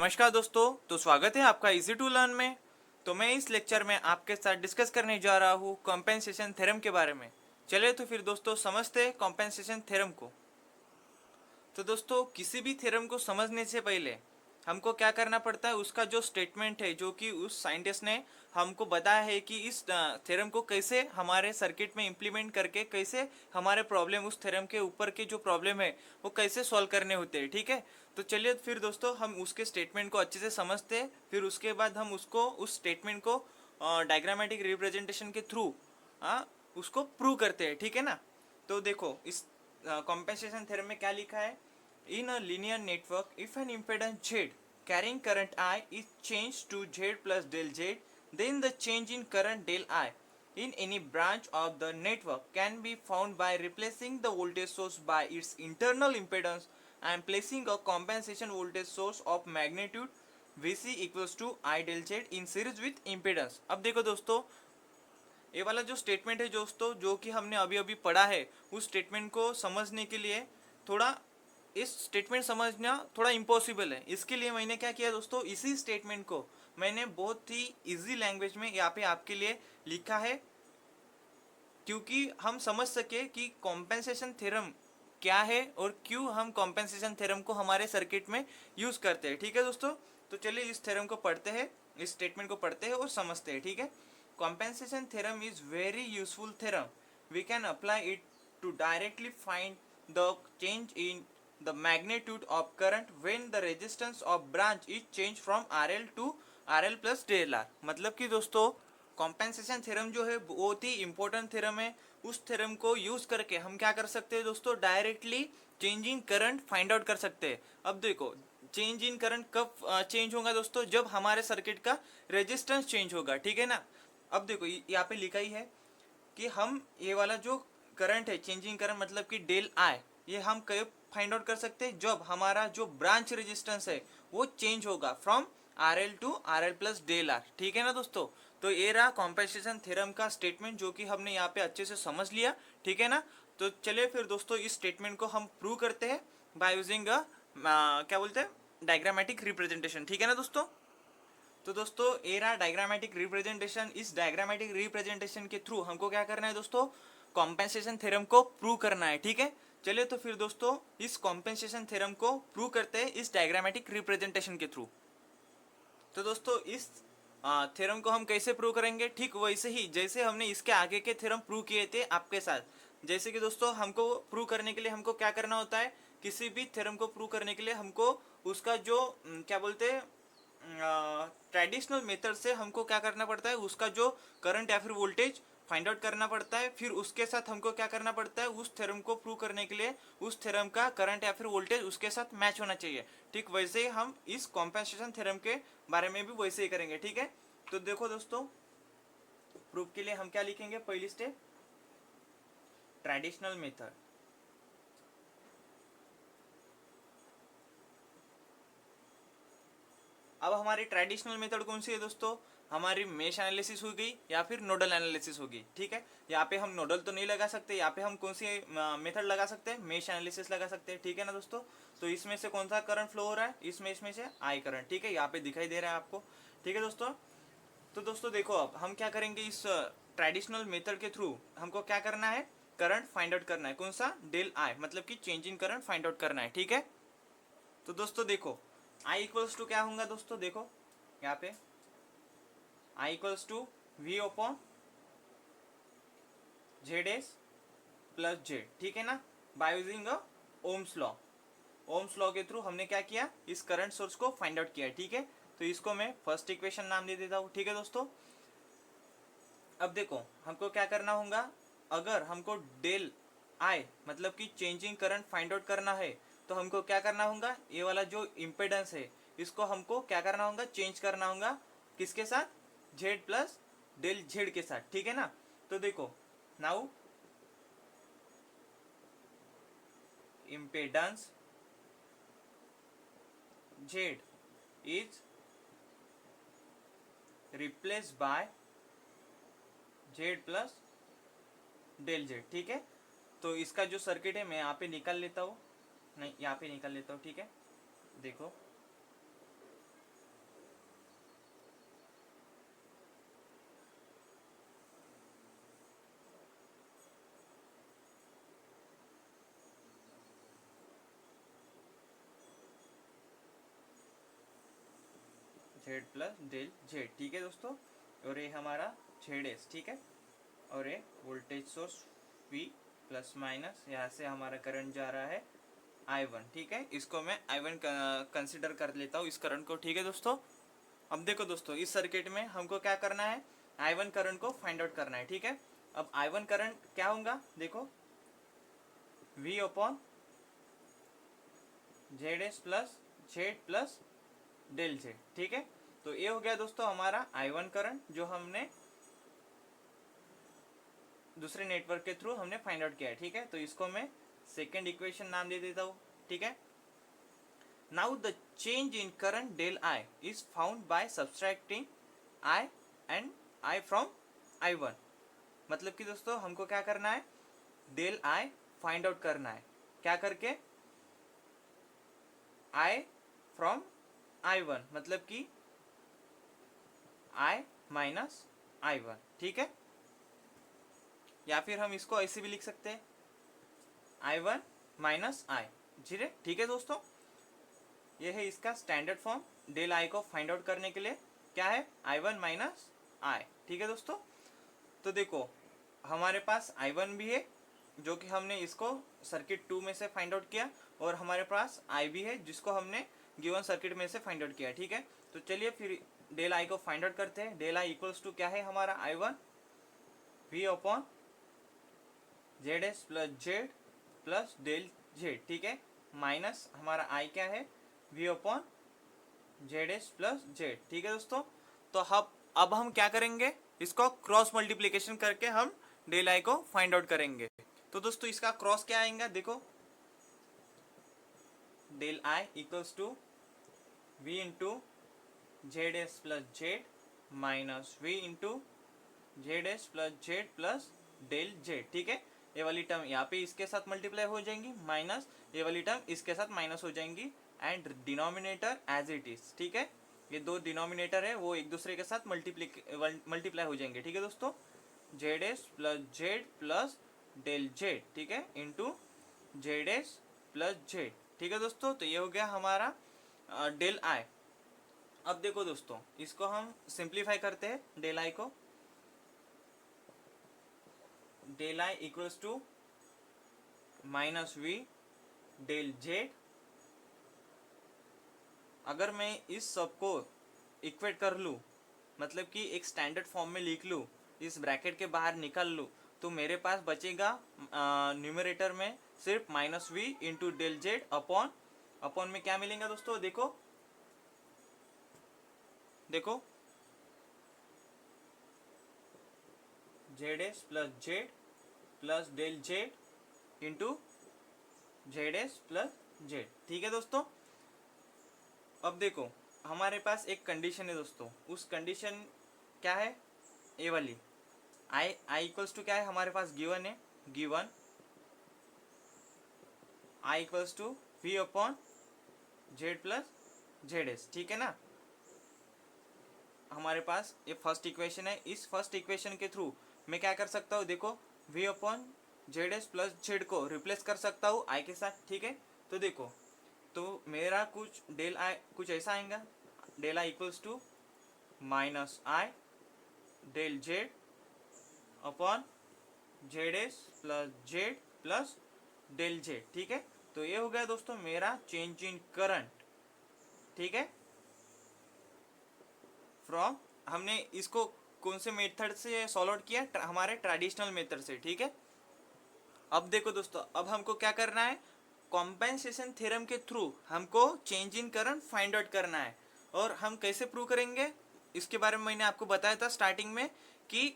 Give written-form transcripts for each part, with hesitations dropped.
नमस्कार दोस्तों। तो स्वागत है आपका इजी टू लर्न में। तो मैं इस लेक्चर में आपके साथ डिस्कस करने जा रहा हूँ कॉम्पेंसेशन थ्योरम के बारे में। चलिए तो फिर दोस्तों समझते हैं कॉम्पेंसेशन थ्योरम को। तो दोस्तों किसी भी थ्योरम को समझने से पहले हमको क्या करना पड़ता है, उसका जो स्टेटमेंट है जो कि उस साइंटिस्ट ने हमको बताया है कि इस थ्योरम को कैसे हमारे सर्किट में इम्प्लीमेंट करके कैसे हमारे प्रॉब्लम, उस थ्योरम के ऊपर के जो प्रॉब्लम है वो कैसे सॉल्व करने होते हैं। ठीक है, तो चलिए फिर दोस्तों हम उसके स्टेटमेंट को अच्छे से समझते हैं, फिर उसके बाद हम उसको उस स्टेटमेंट को डायग्रामेटिक रिप्रेजेंटेशन के थ्रू उसको प्रूव करते हैं। ठीक है ना। तो देखो इस कॉम्पेंसेशन थ्योरम में क्या लिखा है। In a linear network, if an impedance Z carrying current I is changed to Z plus del Z, then the change in current del I in any branch of the network can be found by replacing the voltage source by its internal impedance and placing a compensation voltage source of magnitude Vc equals to I del Z in series with impedance। अब देखो दोस्तों, ये वाला जो statement है दोस्तों जो कि हमने अभी अभी पढ़ा है, उस स्टेटमेंट को समझने के लिए थोड़ा, इस स्टेटमेंट समझना थोड़ा इम्पॉसिबल है। इसके लिए मैंने क्या किया दोस्तों, इसी स्टेटमेंट को मैंने बहुत ही इजी लैंग्वेज में यहाँ पे आपके लिए लिखा है, क्योंकि हम समझ सके कि कॉम्पेंसेशन थ्योरम क्या है और क्यों हम कॉम्पेंसेशन थ्योरम को हमारे सर्किट में यूज करते हैं। ठीक है दोस्तों, तो चलिए इस थ्योरम को पढ़ते हैं, इस स्टेटमेंट को पढ़ते हैं और समझते हैं। ठीक है, compensation theorem is very useful theorem. We can apply it to directly find the change in the magnitude of current when the resistance of branch is changed from RL to RL plus DLR। मतलब कि दोस्तों compensation theorem जो है बहुत ही important theorem है। उस theorem को use करके हम क्या कर सकते हैं दोस्तों, directly change in current find out कर सकते हैं। अब देखो चेंज इन करंट कब चेंज होगा दोस्तों, जब हमारे सर्किट का रेजिस्टेंस चेंज होगा। ठीक है ना। अब देखो यहाँ पे लिखा ही है कि हम ये वाला जो करंट है, चेंजिंग करंट मतलब कि डेल आई, ये हम कब फाइंड आउट कर सकते हैं, जब हमारा जो ब्रांच रेजिस्टेंस है वो चेंज होगा from R L to R L plus del R. ठीक है ना दोस्तों। तो ये रहा कॉम्पेंसेशन थ्योरम का स्टेटमेंट जो कि हमने यहाँ पे अच्छे से समझ लिया। ठीक है ना। तो चलिए फिर दोस्तों इस स्टेटमेंट को हम प्रूव करते हैं बाय यूजिंग क्या बोलते हैं, डायग्रामेटिक रिप्रेजेंटेशन। ठीक है ना दोस्तों। तो दोस्तों ये रहा डायग्रामेटिक रिप्रेजेंटेशन। इस डायग्रामेटिक रिप्रेजेंटेशन के थ्रू हमको क्या करना है दोस्तों, कॉम्पेंसेशन थ्योरम को प्रूव करना है। ठीक है, चलिए तो फिर दोस्तों इस कॉम्पेंसेशन थ्योरम को प्रूव करते हैं इस डायग्रामेटिक रिप्रेजेंटेशन के थ्रू। तो दोस्तों इस थ्योरम को हम कैसे प्रूव करेंगे, ठीक वैसे ही जैसे हमने इसके आगे के थ्योरम प्रूव किए थे आपके साथ। जैसे कि दोस्तों हमको प्रूव करने के लिए हमको क्या करना होता है, किसी भी थ्योरम को प्रूव करने के लिए हमको उसका जो क्या बोलते हैं, ट्रेडिशनल मेथड से हमको क्या करना पड़ता है, उसका जो करंट या फिर वोल्टेज फाइंड आउट करना पड़ता है। फिर उसके साथ हमको क्या करना पड़ता है, उस थ्योरम को प्रूव करने के लिए उस थ्योरम का करंट या फिर वोल्टेज उसके साथ मैच होना चाहिए। ठीक वैसे ही हम इस कॉम्पेंसेशन थ्योरम के बारे में भी वैसे ही करेंगे। ठीक है, तो देखो दोस्तों प्रूफ के लिए हम क्या लिखेंगे, पहली स्टेप ट्रेडिशनल मेथड। अब हमारी ट्रेडिशनल मेथड कौन सी है दोस्तों, हमारी मेश एनालिसिस हो गई या फिर नोडल एनालिसिस होगी। ठीक है, यहाँ पे हम नोडल तो नहीं लगा सकते, यहाँ पे हम कौन सी मेथड लगा सकते हैं, मेश एनालिसिस लगा सकते हैं। ठीक है ना दोस्तों। तो इसमें से कौन सा करंट फ्लो हो रहा है, इसमें इसमें से आई करंट। ठीक है, यहाँ पे दिखाई दे रहा है आपको। ठीक है दोस्तों। तो दोस्तों देखो अब हम क्या करेंगे, इस ट्रेडिशनल मेथड के थ्रू हमको क्या करना है, करंट फाइंड आउट करना है। कौन सा, डेल आई, मतलब कि change in current find out करना है। ठीक है, तो दोस्तों देखो आई इक्वल्स टू क्या होगा दोस्तों, देखो यहाँ पे I equals to V upon Z S plus Z. ठीक है ना, by using Ohm's law. Ohm's law के थ्रू हमने क्या किया, इस करंट सोर्स को फाइंड आउट किया। ठीक है, तो इसको मैं फर्स्ट इक्वेशन नाम दे देता हूँ। ठीक है दोस्तों। अब देखो हमको क्या करना होगा, अगर हमको डेल आई मतलब कि चेंजिंग करंट फाइंड आउट करना है, तो हमको क्या करना होगा, ये वाला जो इम्पेडेंस है इसको हमको क्या करना होगा, चेंज करना होगा किसके साथ, जेड प्लस डेल जेड के साथ। ठीक है ना। तो देखो now impedance Z is replace by Z plus del Z. ठीक है, तो इसका जो सर्किट है मैं यहाँ पे निकाल लेता हूँ, नहीं यहाँ पे निकाल लेता हूँ। ठीक है, देखो जेड प्लस डेल जेड, ठीक है दोस्तों। और ये हमारा जेड एस, ठीक है। और ये voltage source V plus minus, यहाँ से हमारा करंट जा रहा है I1, ठीक है। इसको मैं I1 कंसिडर कर लेता हूँ, इस करंट को, ठीक है दोस्तों। अब देखो दोस्तों, इस सर्किट में हमको क्या करना है, I1 करंट को फाइंड आउट करना है, ठीक है। अब I1 करंट क्या होगा, देखो V upon Z S plus Z plus del Z, ठीक है। तो ये हो गया दोस्तों हमारा I1 करंट, जो हमने दूसरे नेटवर्क के थ्रू हमने फाइंड आउट किया है, ठीक है। तो इसको मैं सेकेंड इक्वेशन नाम दे देता हूँ, ठीक है। Now the change in current del I is found by subtracting I and I from I1। मतलब कि दोस्तों हमको क्या करना है, डेल आई फाइंड आउट करना है, क्या करके, आई फ्रॉम I1, मतलब कि I माइनस I1, ठीक है। या फिर हम इसको ऐसे भी लिख सकते हैं, I1 माइनस I, ठीक है दोस्तों। ये है इसका स्टैंडर्ड फॉर्म डेल आई को फाइंड आउट करने के लिए, क्या है, I1 माइनस I, ठीक है दोस्तों। तो देखो हमारे पास I1 भी है, जो कि हमने इसको सर्किट 2 में से फाइंड आउट किया, और हमारे पास I भी है, जिसको हमने गिवन सर्किट में से फाइंड आउट किया, ठीक है। तो चलिए फिर डेल आई को फाइंड आउट करते हैं। डेल आई इक्वल्स टू क्या है हमारा, I1 V upon Z S plus Z plus del Z, ठीक है, माइनस हमारा I क्या है, V upon Z S plus Z, ठीक है दोस्तों। तो अब हम क्या करेंगे, इसको क्रॉस मल्टीप्लीकेशन करके हम डेल आई को फाइंड आउट करेंगे। तो दोस्तों इसका क्रॉस क्या आएगा, देखो del I equals to V into Z S plus Z minus V into Z S plus Z plus del Z, ठीक है। ये वाली टर्म यहाँ पे इसके साथ मल्टीप्लाई हो जाएंगी, माइनस ये वाली टर्म इसके साथ माइनस हो जाएंगी, and denominator as it is, ठीक है। ये दो डिनोमिनेटर है वो एक दूसरे के साथ मल्टीप्लाई हो जाएंगे, ठीक है दोस्तों। Z S plus del Z, ठीक है, into Z S plus Z, ठीक है दोस्तों। तो ये हो गया हमारा डेल आई। अब देखो दोस्तों, इसको हम सिंप्लीफाई करते हैं डेल आई को। Del I equals to minus V del Z. अगर मैं इस सब को इक्वेट कर लूँ, मतलब कि एक स्टैंडर्ड फॉर्म में लिख लूँ, इस ब्रैकेट के बाहर निकाल लूँ, तो मेरे पास बचेगा न्यूमरेटर में सिर्फ minus V into del Z upon में क्या मिलेगा दोस्तों, देखो Z S plus del Z into Z S plus Z, ठीक है दोस्तों। अब देखो हमारे पास एक कंडीशन है दोस्तों, उस कंडीशन क्या है, ए वाली, आई इक्वल्स टू क्या है हमारे पास, given I equals to V upon Z plus Z S, ठीक है ना। हमारे पास ये फर्स्ट इक्वेशन है, इस फर्स्ट इक्वेशन के थ्रू मैं क्या कर सकता हूँ, देखो V upon Z S plus Z को रिप्लेस कर सकता हूँ आई के साथ, ठीक है। तो देखो, तो मेरा कुछ डेल आई कुछ ऐसा आएगा, del I equals to minus I del Z upon Z S plus del Z, ठीक है। तो ये हो गया दोस्तों मेरा चेंज इन करंट, ठीक है। फ्रॉम, हमने इसको कौन से मेथड से सॉल्व आउट किया, हमारे ट्रेडिशनल मेथड से, ठीक है। अब देखो दोस्तों, अब हमको क्या करना है, कॉम्पेंसेशन थ्योरम के थ्रू हमको change in current find out करना है। और हम कैसे प्रूव करेंगे, इसके बारे में मैंने आपको बताया था स्टार्टिंग में, कि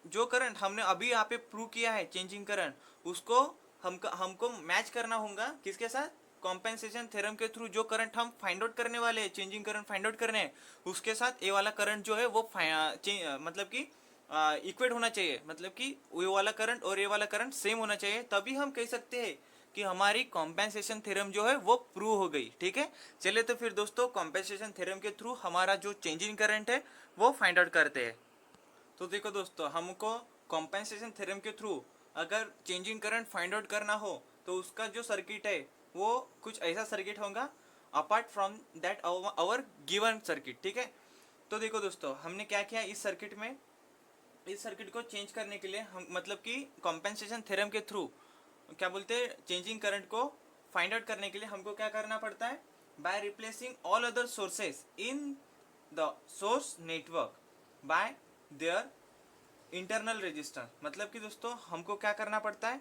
जो करंट हमने अभी यहाँ पे प्रूव किया है चेंज इन करंट, उसको हमको मैच करना होगा किसके साथ, कॉम्पेंसेशन थ्योरम के थ्रू जो करंट हम फाइंड आउट करने वाले हैं, चेंजिंग करंट फाइंड आउट करने हैं, उसके साथ ये वाला करंट जो है वो मतलब कि इक्वेट होना चाहिए, मतलब कि ये वाला करंट और ये वाला करंट सेम होना चाहिए, तभी हम कह सकते हैं कि हमारी कॉम्पेंसेशन थ्योरम जो है वो प्रूव हो गई, ठीक है। चलिए तो फिर दोस्तों कॉम्पेंसेशन थ्योरम के थ्रू हमारा जो चेंजिंग करंट है वो फाइंड आउट करते हैं। तो देखो दोस्तों, हमको कॉम्पेंसेशन थ्योरम के थ्रू अगर चेंजिंग करंट फाइंड आउट करना हो, तो उसका जो सर्किट है वो कुछ ऐसा सर्किट होगा apart from that our given circuit, ठीक है। तो देखो दोस्तों, हमने क्या किया इस सर्किट को चेंज करने के लिए हम मतलब कि कॉम्पेंसेशन थ्योरम के थ्रू क्या बोलते हैं, चेंजिंग करंट को फाइंड आउट करने के लिए हमको क्या करना पड़ता है, by replacing all other sources in the source network bye their internal resistance. मतलब कि दोस्तों हमको क्या करना पड़ता है,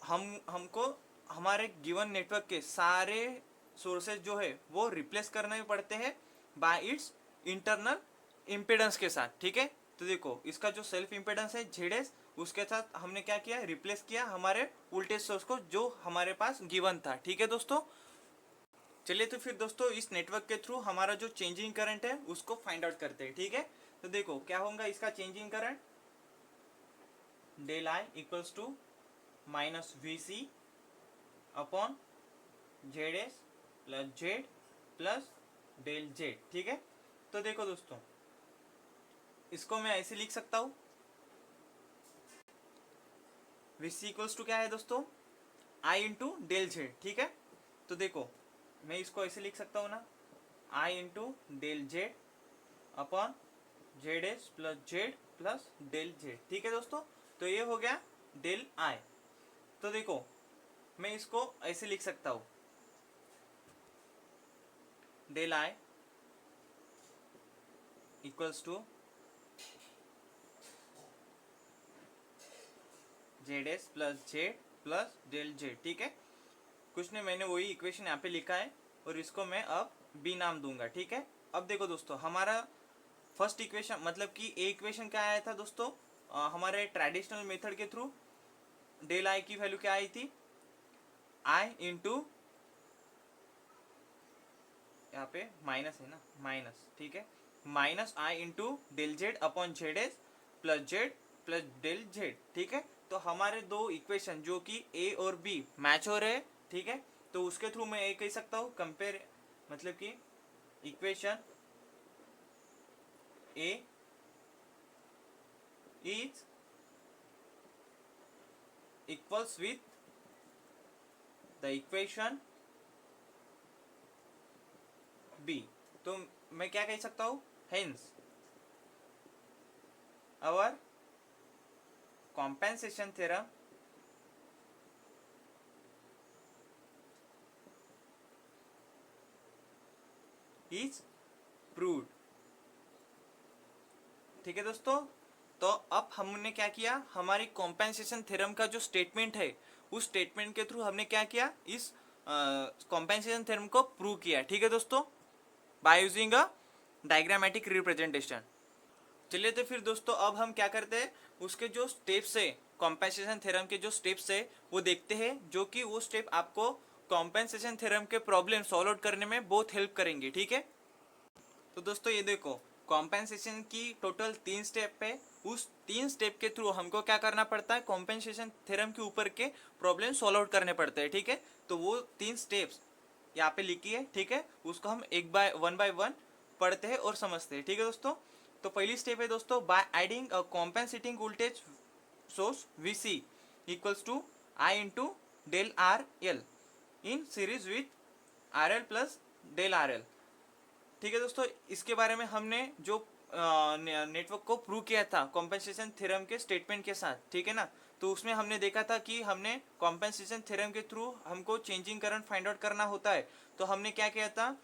हमको हमारे गिवन नेटवर्क के सारे सोर्सेज जो है वो रिप्लेस करने पड़ते हैं बाय इट्स इंटरनल इम्पिडेंस के साथ। ठीक है, तो देखो इसका जो सेल्फ इम्पिडेंस है ZS, उसके साथ हमने क्या किया, रिप्लेस किया हमारे वोल्टेज सोर्स को जो हमारे पास गिवन था। ठीक है दोस्तों, चलिए तो फिर दोस्तों इस नेटवर्क के थ्रू हमारा जो चेंजिंग करंट है उसको फाइंड आउट करते हैं। ठीक है, तो देखो क्या होगा इसका changing current, del I equals to minus VC upon ZS plus Z plus del Z। ठीक है, तो देखो दोस्तों इसको मैं ऐसे लिख सकता हूं, VC इक्वल्स टू क्या है दोस्तों, I इंटू डेल Z। ठीक है, तो देखो मैं इसको ऐसे लिख सकता हूं ना, I इंटू डेल Z अपॉन ZS plus Z plus del Z। ठीक है दोस्तों, तो ये हो गया डेल I। तो देखो मैं इसको ऐसे लिख सकता हूं, del I equals to ZS plus Z plus del Z। ठीक है, कुछ नहीं, मैंने वही इक्वेशन यहाँ पे लिखा है और इसको मैं अब B नाम दूंगा। ठीक है, अब देखो दोस्तों हमारा फर्स्ट इक्वेशन मतलब कि ए इक्वेशन क्या आया था दोस्तों, हमारे ट्रेडिशनल मेथड के थ्रू डेल I की वैल्यू क्या आई थी, I इंटू, यहाँ पे माइनस है ना, माइनस। ठीक है, minus I into del Z अपॉन ZS plus Z plus del Z। ठीक है, तो हमारे दो इक्वेशन जो कि A और B मैच हो रहे हैं। ठीक है, तो उसके थ्रू मैं ये कह सकता हूँ कंपेयर, मतलब कि equation A is equals with the equation B। तो मैं क्या कह सकता हूँ, hence our compensation theorem is proved। ठीक है दोस्तों, तो अब हमने क्या किया, हमारी कॉम्पेंसेशन थ्योरम का जो स्टेटमेंट है उस स्टेटमेंट के थ्रू हमने क्या किया, इस कॉम्पेंसेशन थ्योरम को प्रूव किया। ठीक है दोस्तों, by using a diagrammatic representation. चलिए तो फिर दोस्तों अब हम क्या करते हैं, उसके जो स्टेप्स है, कॉम्पेंसेशन थ्योरम के जो स्टेप्स है वो देखते हैं, जो कि वो स्टेप आपको कॉम्पेंसेशन थ्योरम के प्रॉब्लम सॉल्व आउट करने में बहुत हेल्प करेंगे। ठीक है, तो दोस्तों ये देखो कॉम्पेंसेशन की टोटल 3 स्टेप है, उस 3 स्टेप के थ्रू हमको क्या करना पड़ता है, कॉम्पेंसेशन थ्योरम के ऊपर के प्रॉब्लम सॉल्व आउट करने पड़ते हैं। ठीक है, तो वो 3 स्टेप्स यहाँ पे लिखी है। ठीक है, उसको हम वन बाय वन पढ़ते हैं और समझते हैं। ठीक है दोस्तों, तो पहली स्टेप है दोस्तों, by adding a compensating voltage source VC equals to I into del RL in series with RL plus del RL। ठीक है दोस्तों, इसके बारे में हमने जो नेटवर्क को प्रूव किया था कॉम्पेंसेशन थ्योरम के स्टेटमेंट के साथ। ठीक है ना, तो उसमें हमने देखा था कि हमने कॉम्पेंसेशन थ्योरम के थ्रू हमको चेंजिंग करंट फाइंड आउट करना होता है। तो हमने क्या किया था,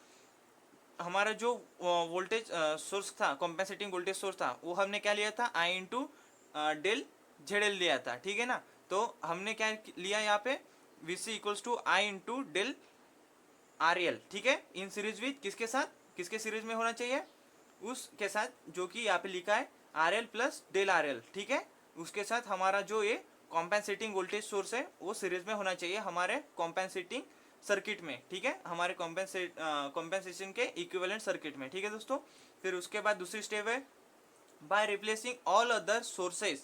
हमारा जो वोल्टेज सोर्स था, कॉम्पेंसेटिंग वोल्टेज सोर्स था, वो हमने क्या लिया था, I इंटू डेल ZL लिया था। ठीक है ना, तो हमने क्या लिया यहाँ पे, VC equals to I into del RL। ठीक है, इन सीरीज विथ किसके साथ, किसके सीरीज में होना चाहिए, उसके साथ जो कि यहाँ पे लिखा है RL प्लस डेल RL। ठीक है, उसके साथ हमारा जो ये कॉम्पेंसेटिंग वोल्टेज सोर्स है वो सीरीज में होना चाहिए हमारे कॉम्पेंसेटिंग सर्किट में। ठीक है, हमारे कॉम्पेंसेशन के इक्विवेलेंट सर्किट में। ठीक है दोस्तों, फिर उसके बाद दूसरी स्टेप है, by replacing all other sources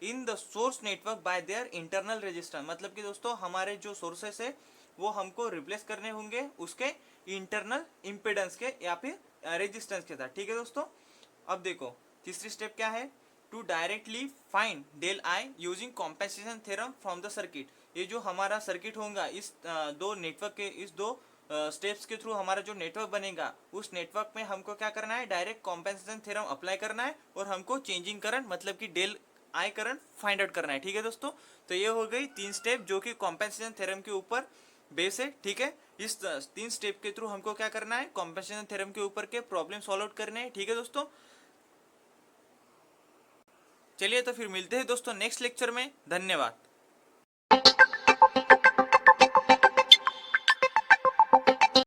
in the source network bye their internal resistance. मतलब कि दोस्तों हमारे जो सोर्सेस है वो हमको रिप्लेस करने होंगे उसके इंटरनल इम्पिडेंस के या फिर रेजिस्टेंस के साथ। ठीक है दोस्तों, अब देखो तीसरी स्टेप क्या है, to directly find del I using compensation theorem from the circuit. ये जो हमारा सर्किट होगा इस दो नेटवर्क के, इस दो स्टेप्स के थ्रू हमारा जो नेटवर्क बनेगा उस नेटवर्क में हमको क्या करना है, डायरेक्ट कॉम्पेंसेशन थ्योरम अप्लाई करना है और हमको चेंजिंग करंट मतलब कि del I current find out करना है। ठीक है दोस्तों, तो ये हो गई 3 स्टेप जो कि कॉम्पेंसेशन थ्योरम के ऊपर बेस है। ठीक है, इस 3 स्टेप के थ्रू हमको क्या करना है, कॉम्पेंसेशन थ्योरम के ऊपर के प्रॉब्लम सॉल्व आउट करने हैं। ठीक है दोस्तों, चलिए तो फिर मिलते हैं दोस्तों नेक्स्ट लेक्चर में। धन्यवाद।